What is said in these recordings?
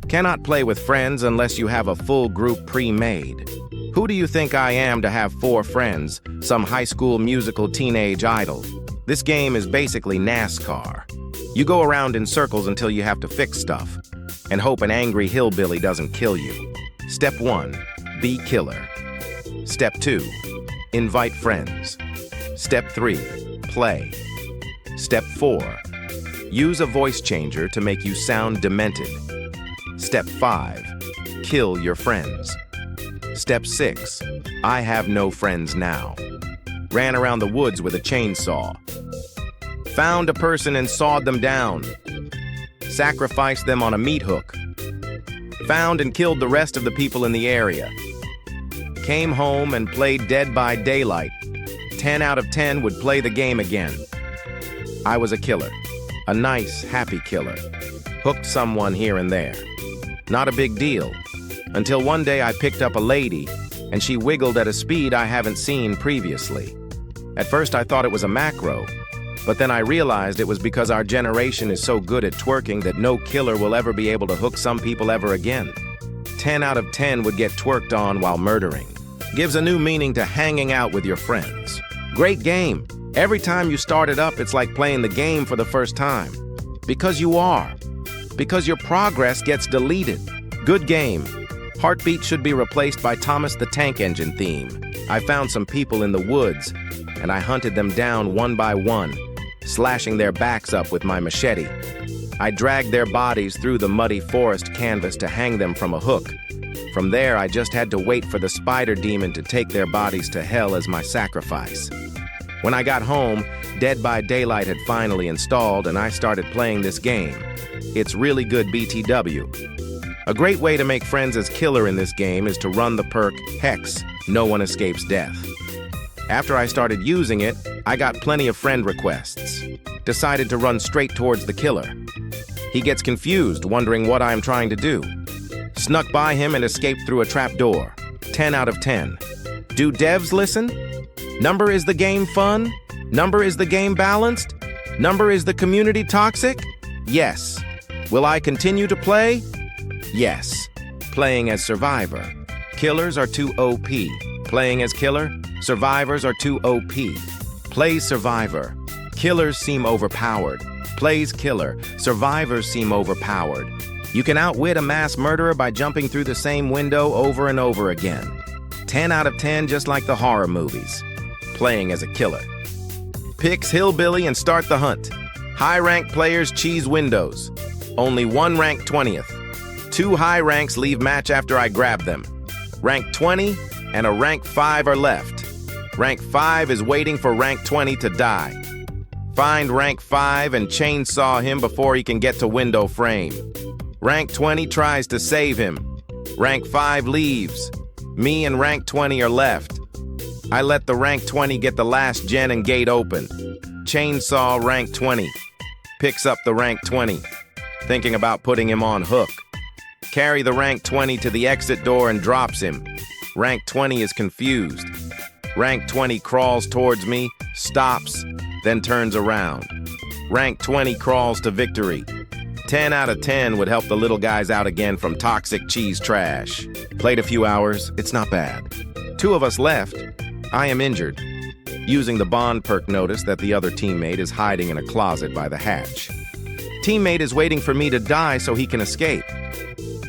Cannot play with friends unless you have a full group pre-made. Who do you think I am to have 4 friends, some high school musical teenage idol? This game is basically NASCAR. You go around in circles until you have to fix stuff, and hope an angry hillbilly doesn't kill you. Step 1, be killer. Step 2, invite friends. Step 3, play. Step 4, use a voice changer to make you sound demented. Step 5, kill your friends. Step 6, I have no friends now. Ran around the woods with a chainsaw. Found a person and sawed them down. Sacrificed them on a meat hook. Found and killed the rest of the people in the area. Came home and played Dead by Daylight. 10 out of 10 would play the game again. I was a killer. A nice, happy killer. Hooked someone here and there. Not a big deal. Until one day I picked up a lady, and she wiggled at a speed I haven't seen previously. At first I thought it was a macro, but then I realized it was because our generation is so good at twerking that no killer will ever be able to hook some people ever again. 10 out of 10 would get twerked on while murdering. Gives a new meaning to hanging out with your friends. Great game. Every time you start it up, it's like playing the game for the first time. Because you are. Because your progress gets deleted. Good game. Heartbeat should be replaced by Thomas the Tank Engine theme. I found some people in the woods, and I hunted them down one by one, slashing their backs up with my machete. I dragged their bodies through the muddy forest canvas to hang them from a hook. From there, I just had to wait for the spider demon to take their bodies to hell as my sacrifice. When I got home, Dead by Daylight had finally installed, and I started playing this game. It's really good BTW. A great way to make friends as killer in this game is to run the perk Hex, No One Escapes Death. After I started using it, I got plenty of friend requests. Decided to run straight towards the killer. He gets confused, wondering what I'm trying to do. Snuck by him and escaped through a trapdoor. 10 out of 10. Do devs listen? Number, is the game fun? Number, is the game balanced? Number, is the community toxic? Yes. Will I continue to play? Yes. Playing as survivor. Killers are too OP. Playing as killer, survivors are too OP. Plays survivor. Killers seem overpowered. Plays killer, survivors seem overpowered. You can outwit a mass murderer by jumping through the same window over and over again. 10 out of 10, just like the horror movies. Playing as a killer. Picks hillbilly and start the hunt. High-ranked players cheese windows. Only one rank 20th. 2 high ranks leave match after I grab them. Rank 20 and a rank 5 are left. Rank 5 is waiting for rank 20 to die. Find rank 5 and chainsaw him before he can get to window frame. Rank 20 tries to save him. Rank 5 leaves. Me and rank 20 are left. I let the rank 20 get the last gen and gate open. Chainsaw rank 20. Picks up the rank 20. Thinking about putting him on hook. Carry the rank 20 to the exit door and drops him. Rank 20 is confused. Rank 20 crawls towards me, stops, then turns around. Rank 20 crawls to victory. 10 out of 10 would help the little guys out again from toxic cheese trash. Played a few hours, it's not bad. 2 of us left. I am injured. Using the bond perk, notice that the other teammate is hiding in a closet by the hatch. Teammate is waiting for me to die so he can escape.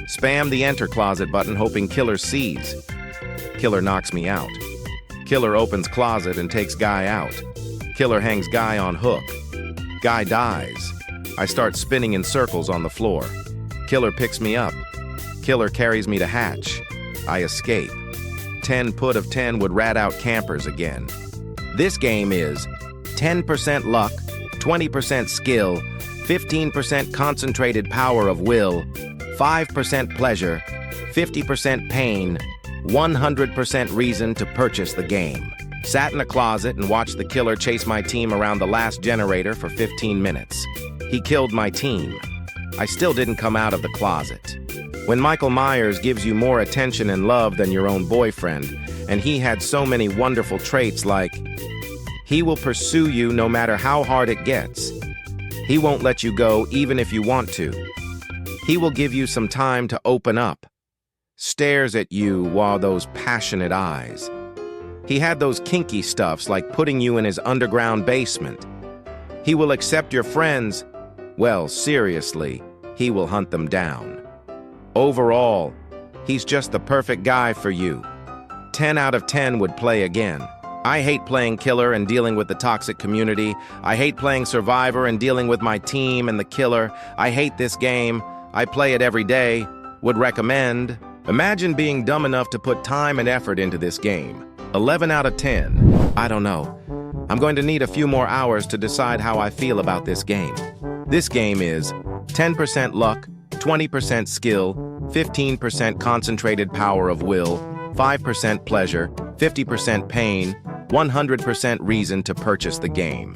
Spam the enter closet button hoping killer sees. Killer knocks me out. Killer opens closet and takes guy out. Killer hangs guy on hook. Guy dies. I start spinning in circles on the floor. Killer picks me up. Killer carries me to hatch. I escape. 10 put of 10 would rat out campers again. This game is 10% luck, 20% skill, 15% concentrated power of will, 5% pleasure, 50% pain, 100% reason to purchase the game. Sat in a closet and watched the killer chase my team around the last generator for 15 minutes. He killed my team. I still didn't come out of the closet. When Michael Myers gives you more attention and love than your own boyfriend, and he had so many wonderful traits like, he will pursue you no matter how hard it gets. He won't let you go even if you want to. He will give you some time to open up. Stares at you while those passionate eyes. He had those kinky stuffs like putting you in his underground basement. He will accept your friends. Well, seriously, he will hunt them down. Overall, he's just the perfect guy for you. 10 out of 10 would play again. I hate playing killer and dealing with the toxic community. I hate playing survivor and dealing with my team and the killer. I hate this game. I play it every day. Would recommend. Imagine being dumb enough to put time and effort into this game. 11 out of 10. I don't know. I'm going to need a few more hours to decide how I feel about this game. This game is 10% luck, 20% skill, 15% concentrated power of will, 5% pleasure, 50% pain, 100% reason to purchase the game.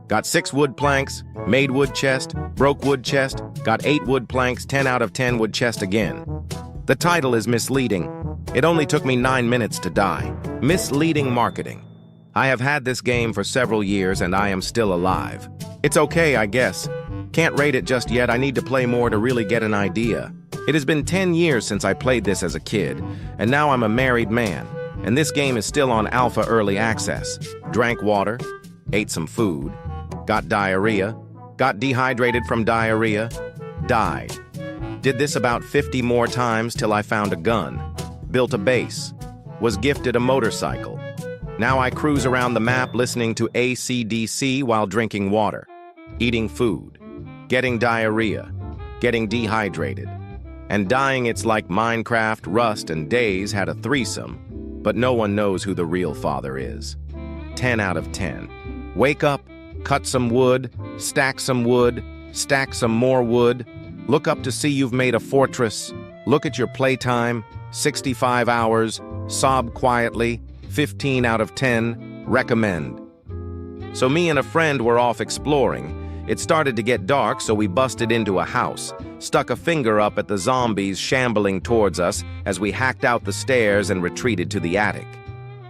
Got 6 wood planks, made wood chest, broke wood chest, got 8 wood planks, 10 out of 10 wood chest again. The title is misleading. It only took me 9 minutes to die. Misleading marketing. I have had this game for several years and I am still alive. It's okay, I guess. Can't rate it just yet. I need to play more to really get an idea. It has been 10 years since I played this as a kid, and now I'm a married man, and this game is still on alpha early access. Drank water, ate some food, got diarrhea, got dehydrated from diarrhea, died. Did this about 50 more times till I found a gun, built a base, was gifted a motorcycle. Now I cruise around the map listening to AC/DC while drinking water, eating food, getting diarrhea, getting dehydrated, and dying. It's like Minecraft, Rust, and Days had a threesome, but no one knows who the real father is. 10 out of 10. Wake up, cut some wood, stack some more wood, look up to see you've made a fortress, look at your playtime, 65 hours, sob quietly, 15 out of 10, recommend. So me and a friend were off exploring. It started to get dark, so we busted into a house, stuck a finger up at the zombies shambling towards us as we hacked out the stairs and retreated to the attic.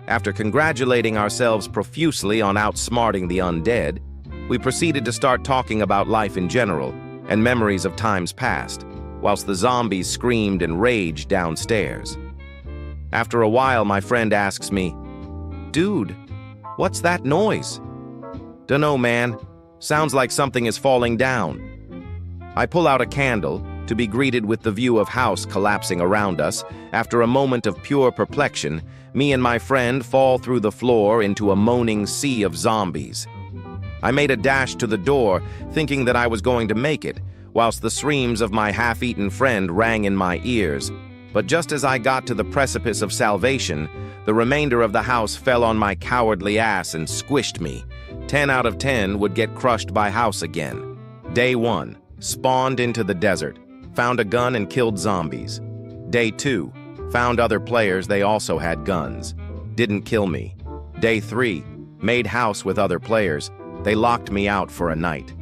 After congratulating ourselves profusely on outsmarting the undead, we proceeded to start talking about life in general and memories of times past, whilst the zombies screamed and raged downstairs. After a while, my friend asks me, "Dude, what's that noise?" "Dunno, man. Sounds like something is falling down." I pull out a candle to be greeted with the view of house collapsing around us. After a moment of pure perplexion, me and my friend fall through the floor into a moaning sea of zombies. I made a dash to the door, thinking that I was going to make it, whilst the screams of my half-eaten friend rang in my ears. But just as I got to the precipice of salvation, the remainder of the house fell on my cowardly ass and squished me. 10 out of 10 would get crushed by house again. Day 1, spawned into the desert, found a gun and killed zombies. Day 2, found other players, they also had guns. Didn't kill me. Day 3, made house with other players, they locked me out for a night.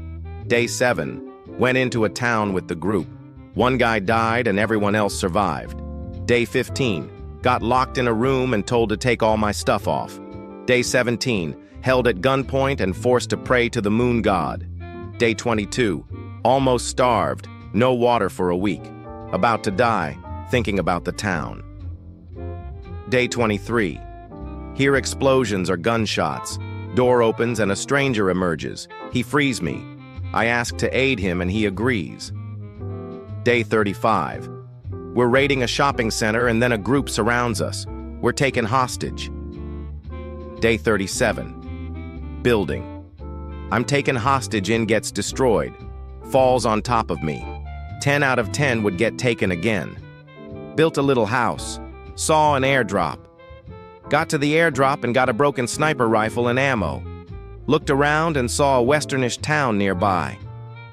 Day 7, went into a town with the group. One guy died and everyone else survived. Day 15, got locked in a room and told to take all my stuff off. Day 17, held at gunpoint and forced to pray to the moon god. Day 22, almost starved, no water for a week, about to die, thinking about the town. Day 23, hear explosions or gunshots, door opens and a stranger emerges. He frees me. I ask to aid him and he agrees. Day 35, we're raiding a shopping center and then a group surrounds us. We're taken hostage. Day 37, building. I'm taken hostage and gets destroyed. Falls on top of me. 10 out of 10 would get taken again. Built a little house. Saw an airdrop. Got to the airdrop and got a broken sniper rifle and ammo. Looked around and saw a westernish town nearby.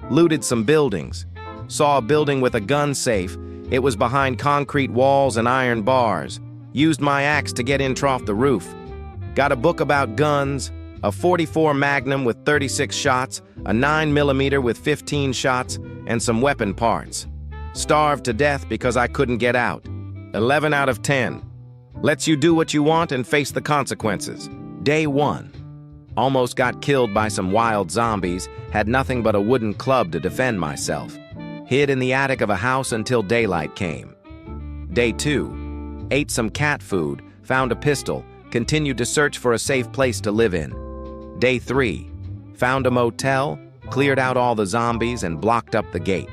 Looted some buildings. Saw a building with a gun safe. It was behind concrete walls and iron bars. Used my axe to get in off the roof. Got a book about guns, a .44 Magnum with 36 shots, a 9mm with 15 shots, and some weapon parts. Starved to death because I couldn't get out. 11 out of 10. Lets you do what you want and face the consequences. Day 1. Almost got killed by some wild zombies, had nothing but a wooden club to defend myself. Hid in the attic of a house until daylight came. Day 2. Ate some cat food, found a pistol, continued to search for a safe place to live in. Day 3. Found a motel, cleared out all the zombies and blocked up the gate.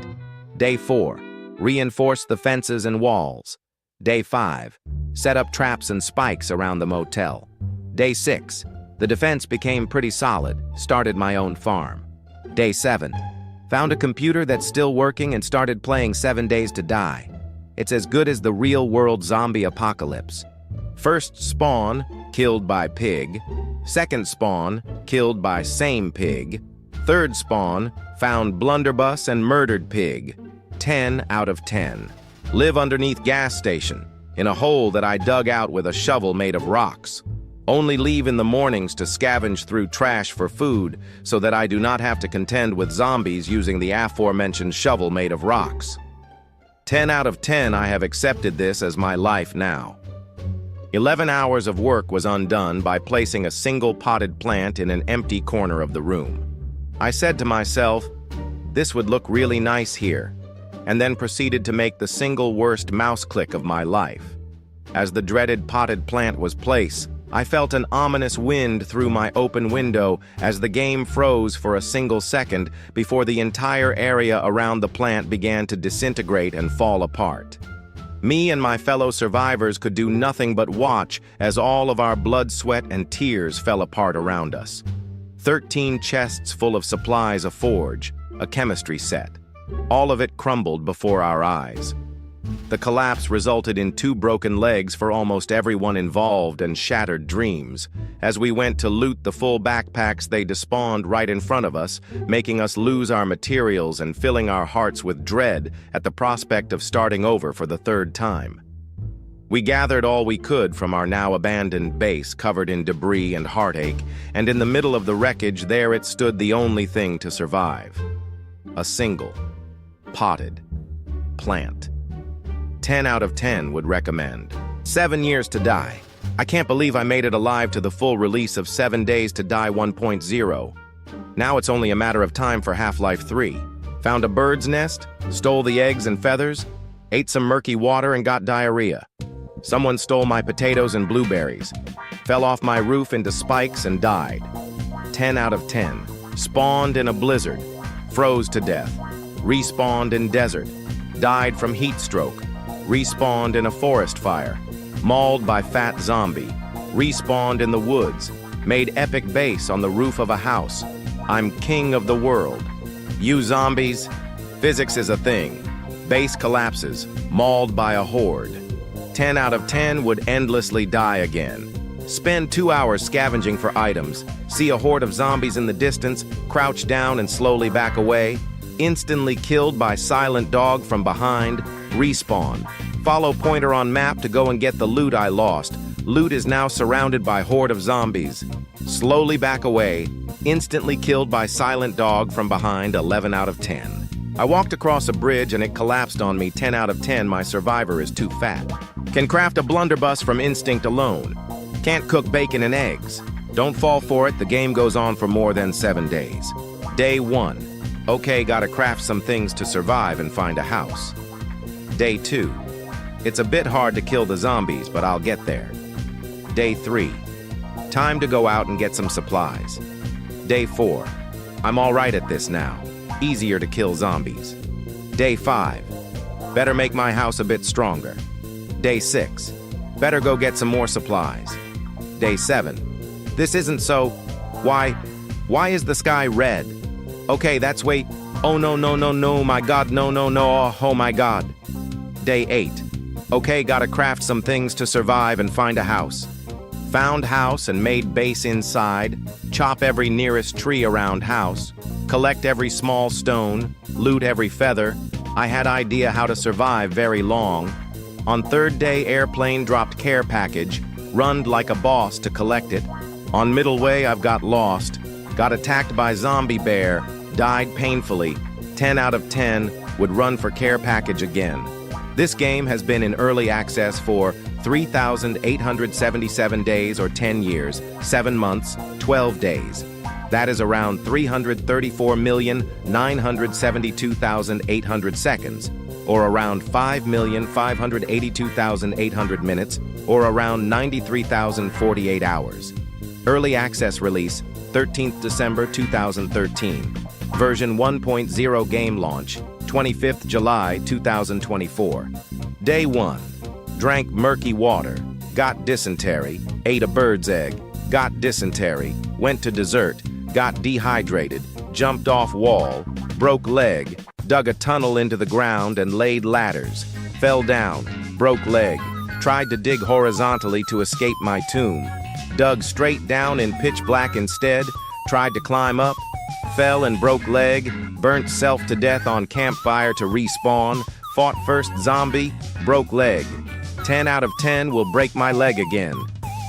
Day 4. Reinforced the fences and walls. Day 5. Set up traps and spikes around the motel. Day 6. The defense became pretty solid, started my own farm. Day 7. Found a computer that's still working and started playing 7 Days to Die. It's as good as the real-world zombie apocalypse. First spawn, killed by pig. Second spawn, killed by same pig. Third spawn, found blunderbuss and murdered pig. 10 out of 10. Live underneath gas station, in a hole that I dug out with a shovel made of rocks. Only leave in the mornings to scavenge through trash for food so that I do not have to contend with zombies using the aforementioned shovel made of rocks. 10 out of 10, I have accepted this as my life now. 11 hours of work was undone by placing a single potted plant in an empty corner of the room. I said to myself, this would look really nice here, and then proceeded to make the single worst mouse click of my life. As the dreaded potted plant was placed, I felt an ominous wind through my open window as the game froze for a single second before the entire area around the plant began to disintegrate and fall apart. Me and my fellow survivors could do nothing but watch as all of our blood, sweat, and tears fell apart around us. 13 chests full of supplies, a forge, a chemistry set. All of it crumbled before our eyes. The collapse resulted in 2 broken legs for almost everyone involved and shattered dreams. As we went to loot the full backpacks, they despawned right in front of us, making us lose our materials and filling our hearts with dread at the prospect of starting over for the 3rd time. We gathered all we could from our now abandoned base covered in debris and heartache, and in the middle of the wreckage there it stood, the only thing to survive. A single, potted plant. 10 out of 10 would recommend. 7 years to die. I can't believe I made it alive to the full release of 7 Days to Die 1.0. Now it's only a matter of time for Half-Life 3. Found a bird's nest, stole the eggs and feathers, ate some murky water and got diarrhea. Someone stole my potatoes and blueberries, fell off my roof into spikes and died. 10 out of 10. Spawned in a blizzard, froze to death, respawned in desert, died from heat stroke, respawned in a forest fire, mauled by fat zombie, respawned in the woods, made epic base on the roof of a house. I'm king of the world. You zombies, physics is a thing. Base collapses, mauled by a horde. 10 out of 10 would endlessly die again. Spend 2 hours scavenging for items, see a horde of zombies in the distance, crouch down and slowly back away, instantly killed by silent dog from behind, respawn. Follow pointer on map to go and get the loot I lost. Loot is now surrounded by horde of zombies. Slowly back away, instantly killed by silent dog from behind, 11 out of 10. I walked across a bridge and it collapsed on me, 10 out of 10, my survivor is too fat. Can craft a blunderbuss from instinct alone. Can't cook bacon and eggs. Don't fall for it, the game goes on for more than 7 days. Day 1. Okay, gotta craft some things to survive and find a house. Day 2. It's a bit hard to kill the zombies, but I'll get there. Day 3. Time to go out and get some supplies. Day 4. I'm all right at this now. Easier to kill zombies. Day 5. Better make my house a bit stronger. Day 6. Better go get some more supplies. Day 7. This isn't so. Why is the sky red? Okay, that's wait. Oh no, my god, no, oh my god. Day 8. Okay, gotta craft some things to survive and find a house. Found house and made base inside, chop every nearest tree around house, collect every small stone, loot every feather. I had idea how to survive very long. On 3rd day, airplane dropped care package, runned like a boss to collect it. On middle way, I've got lost, got attacked by zombie bear, died painfully. 10 out of 10 would run for care package again. This game has been in early access for 3,877 days or 10 years, 7 months, 12 days. That is around 334,972,800 seconds, or around 5,582,800 minutes, or around 93,048 hours. Early access release, 13th December 2013. Version 1.0 game launch, 25th July 2024. Day 1. Drank murky water, got dysentery, ate a bird's egg, got dysentery, went to dessert, got dehydrated, jumped off wall, broke leg, dug a tunnel into the ground and laid ladders, fell down, broke leg, tried to dig horizontally to escape my tomb, dug straight down in pitch black instead, tried to climb up, fell and broke leg, burnt self to death on campfire to respawn, fought first zombie, broke leg. 10 out of 10 will break my leg again.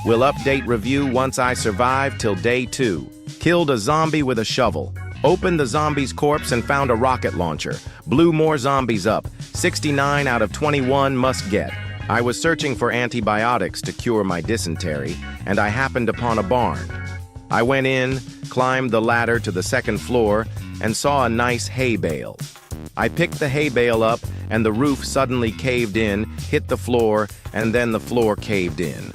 Will update review once I survive till day 2. Killed a zombie with a shovel. Opened the zombie's corpse and found a rocket launcher. Blew more zombies up. 69 out of 21 must get. I was searching for antibiotics to cure my dysentery, and I happened upon a barn. I went in, climbed the ladder to the second floor, and saw a nice hay bale. I picked the hay bale up, and the roof suddenly caved in, hit the floor, and then the floor caved in.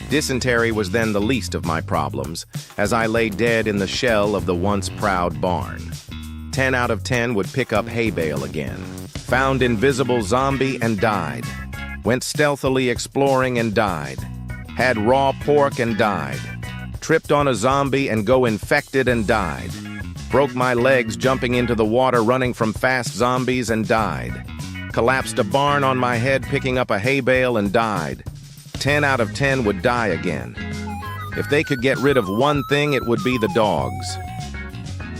Dysentery was then the least of my problems, as I lay dead in the shell of the once proud barn. 10 out of 10 would pick up hay bale again. Found invisible zombie and died. Went stealthily exploring and died. Had raw pork and died. Tripped on a zombie and go infected and died. Broke my legs jumping into the water running from fast zombies and died. Collapsed a barn on my head picking up a hay bale and died. 10 out of 10 would die again. If they could get rid of one thing, it would be the dogs.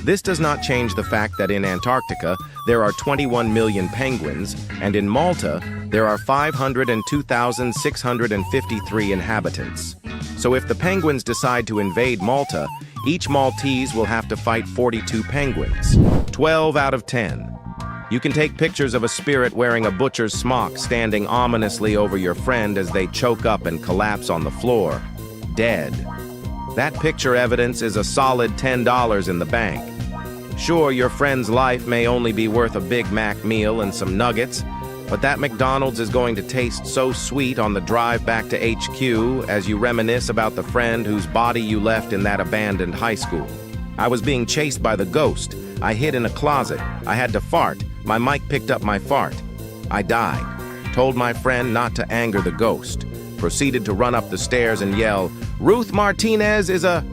This does not change the fact that in Antarctica, there are 21 million penguins, and in Malta, there are 502,653 inhabitants. So if the penguins decide to invade Malta, each Maltese will have to fight 42 penguins. 12 out of 10. You can take pictures of a spirit wearing a butcher's smock standing ominously over your friend as they choke up and collapse on the floor, dead. That picture evidence is a solid $10 in the bank. Sure, your friend's life may only be worth a Big Mac meal and some nuggets, but that McDonald's is going to taste so sweet on the drive back to HQ as you reminisce about the friend whose body you left in that abandoned high school. I was being chased by the ghost. I hid in a closet. I had to fart. My mic picked up my fart. I died. Told my friend not to anger the ghost. Proceeded to run up the stairs and yell, "Ruth Martinez is a..."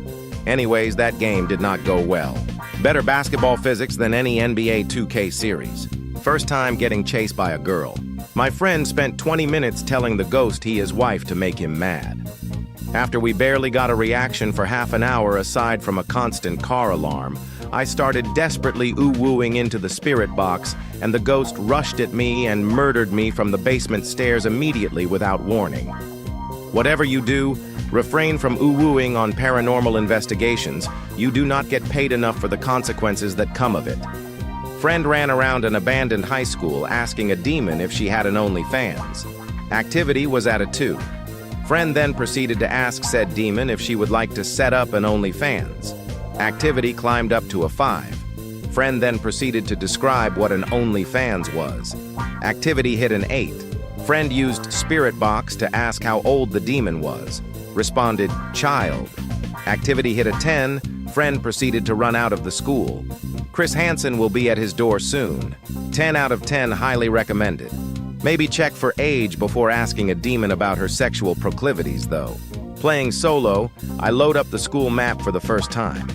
Anyways, that game did not go well. Better basketball physics than any NBA 2K series. First time getting chased by a girl. My friend spent 20 minutes telling the ghost he is wife to make him mad. After we barely got a reaction for half an hour aside from a constant car alarm, I started desperately ooh-wooing into the spirit box, and the ghost rushed at me and murdered me from the basement stairs immediately without warning. Whatever you do, refrain from ooh-wooing on paranormal investigations. You do not get paid enough for the consequences that come of it. Friend ran around an abandoned high school asking a demon if she had an OnlyFans. Activity was at a 2. Friend then proceeded to ask said demon if she would like to set up an OnlyFans. Activity climbed up to a 5. Friend then proceeded to describe what an OnlyFans was. Activity hit an 8. Friend used Spirit Box to ask how old the demon was. Responded, child. Activity hit a 10. Friend proceeded to run out of the school. Chris Hansen will be at his door soon. 10 out of 10 highly recommended. Maybe check for age before asking a demon about her sexual proclivities, though. Playing solo, I load up the school map for the first time.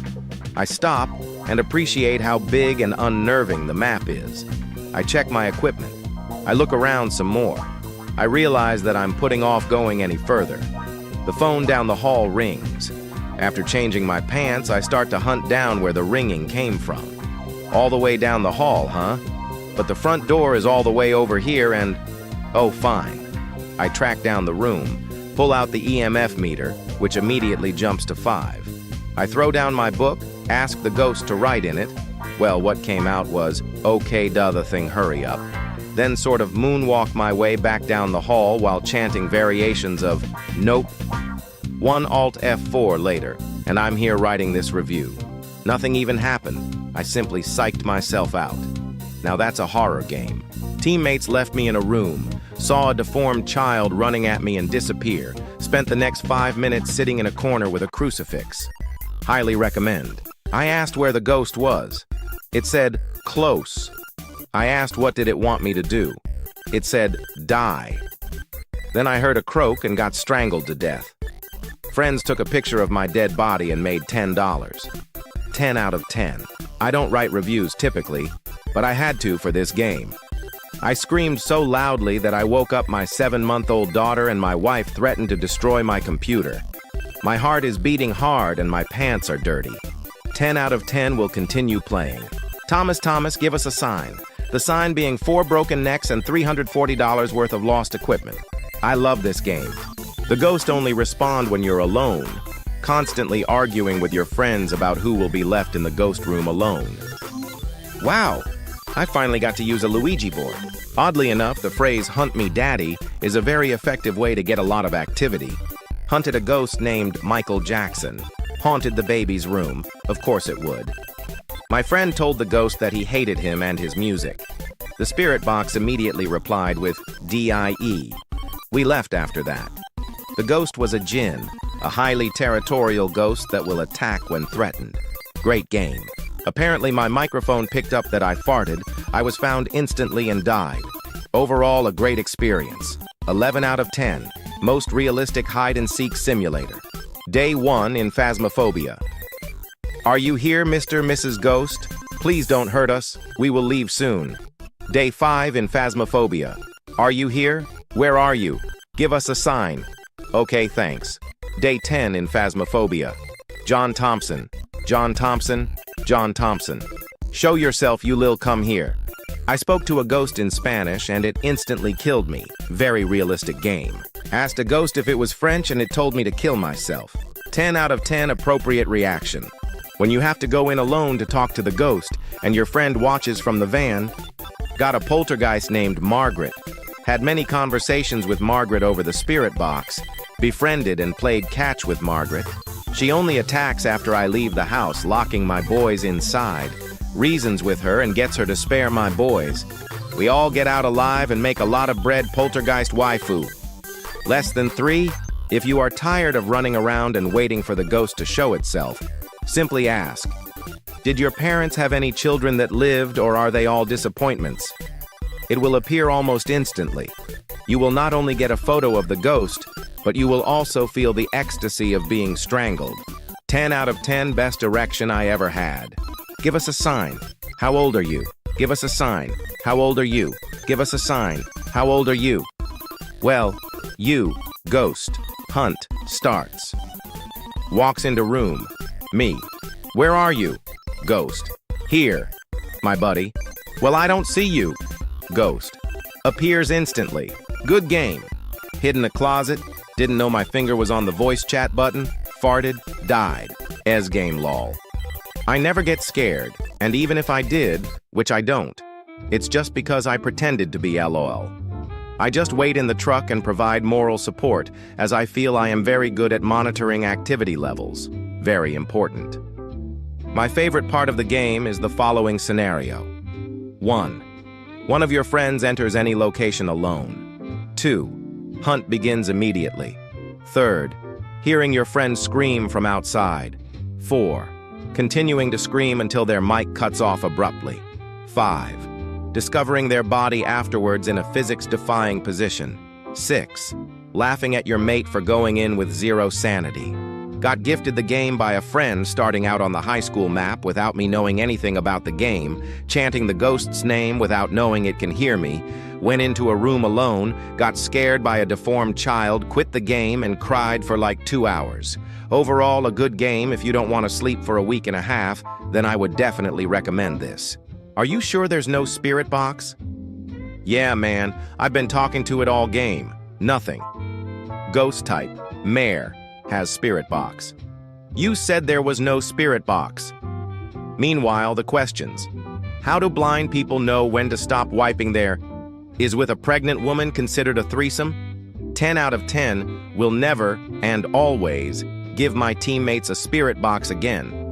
I stop and appreciate how big and unnerving the map is. I check my equipment. I look around some more. I realize that I'm putting off going any further. The phone down the hall rings. After changing my pants, I start to hunt down where the ringing came from. All the way down the hall, huh? But the front door is all the way over here and... oh, fine. I track down the room, pull out the EMF meter, which immediately jumps to 5. I throw down my book, ask the ghost to write in it. Well, what came out was, "Okay, duh, the thing, hurry up." Then sort of moonwalk my way back down the hall while chanting variations of "Nope." 1 Alt F4 later, and I'm here writing this review. Nothing even happened. I simply psyched myself out. Now that's a horror game. Teammates left me in a room, saw a deformed child running at me and disappear, spent the next 5 minutes sitting in a corner with a crucifix. Highly recommend. I asked where the ghost was. It said, close. I asked what did it want me to do. It said, die. Then I heard a croak and got strangled to death. Friends took a picture of my dead body and made $10. 10 out of 10. I don't write reviews typically, but I had to for this game. I screamed so loudly that I woke up my 7-month-old daughter, and my wife threatened to destroy my computer. My heart is beating hard and my pants are dirty. 10 out of 10 will continue playing. Thomas, give us a sign. The sign being 4 broken necks and $340 worth of lost equipment. I love this game. The ghosts only respond when you're alone, constantly arguing with your friends about who will be left in the ghost room alone. Wow, I finally got to use a Luigi board. Oddly enough, the phrase "hunt me daddy" is a very effective way to get a lot of activity. Hunted a ghost named Michael Jackson. Haunted the baby's room. Of course it would. My friend told the ghost that he hated him and his music. The spirit box immediately replied with "DIE." We left after that. The ghost was a djinn, a highly territorial ghost that will attack when threatened. Great game. Apparently my microphone picked up that I farted. I was found instantly and died. Overall, a great experience. 11 out of 10. Most realistic hide-and-seek simulator. Day 1 in Phasmophobia. Are you here, Mr. and Mrs. Ghost? Please don't hurt us. We will leave soon. Day 5 in Phasmophobia. Are you here? Where are you? Give us a sign. Okay, thanks. Day 10 in Phasmophobia. John Thompson. John Thompson. John Thompson. Show yourself, you lil come here. I spoke to a ghost in Spanish and it instantly killed me. Very realistic game. Asked a ghost if it was French and it told me to kill myself. 10 out of 10 appropriate reaction. When you have to go in alone to talk to the ghost and your friend watches from the van. Got a poltergeist named Margaret. Had many conversations with Margaret over the spirit box. Befriended and played catch with Margaret. She only attacks after I leave the house, locking my boys inside. Reasons with her and gets her to spare my boys. We all get out alive and make a lot of bread. Poltergeist waifu. Less than 3? If you are tired of running around and waiting for the ghost to show itself, simply ask, did your parents have any children that lived, or are they all disappointments? It will appear almost instantly. You will not only get a photo of the ghost, but you will also feel the ecstasy of being strangled. 10 out of 10 best erection I ever had. Give us a sign. How old are you? Give us a sign. How old are you? Give us a sign. How old are you? Well, you, ghost, hunt, starts. Walks into room. Me. Where are you? Ghost. Here. My buddy. Well, I don't see you. Ghost. Appears instantly. Good game. Hid in a closet. Didn't know my finger was on the voice chat button. Farted. Died. Ez game lol. I never get scared, and even if I did, which I don't, it's just because I pretended to be LOL. I just wait in the truck and provide moral support, as I feel I am very good at monitoring activity levels. Very important. My favorite part of the game is the following scenario. 1. One of your friends enters any location alone. 2. Hunt begins immediately. 3rd. Hearing your friend scream from outside. 4. Continuing to scream until their mic cuts off abruptly. 5. Discovering their body afterwards in a physics-defying position. 6. Laughing at your mate for going in with 0 sanity. Got gifted the game by a friend starting out on the high school map without me knowing anything about the game, chanting the ghost's name without knowing it can hear me, went into a room alone, got scared by a deformed child, quit the game, and cried for like 2 hours. Overall, a good game. If you don't want to sleep for a week and a half, then I would definitely recommend this. Are you sure there's no spirit box? Yeah, man, I've been talking to it all game. Nothing. Ghost type, Mare, has spirit box. You said there was no spirit box. Meanwhile, the questions. How do blind people know when to stop wiping their... Is with a pregnant woman considered a threesome? 10 out of 10 will never and always give my teammates a spirit box again.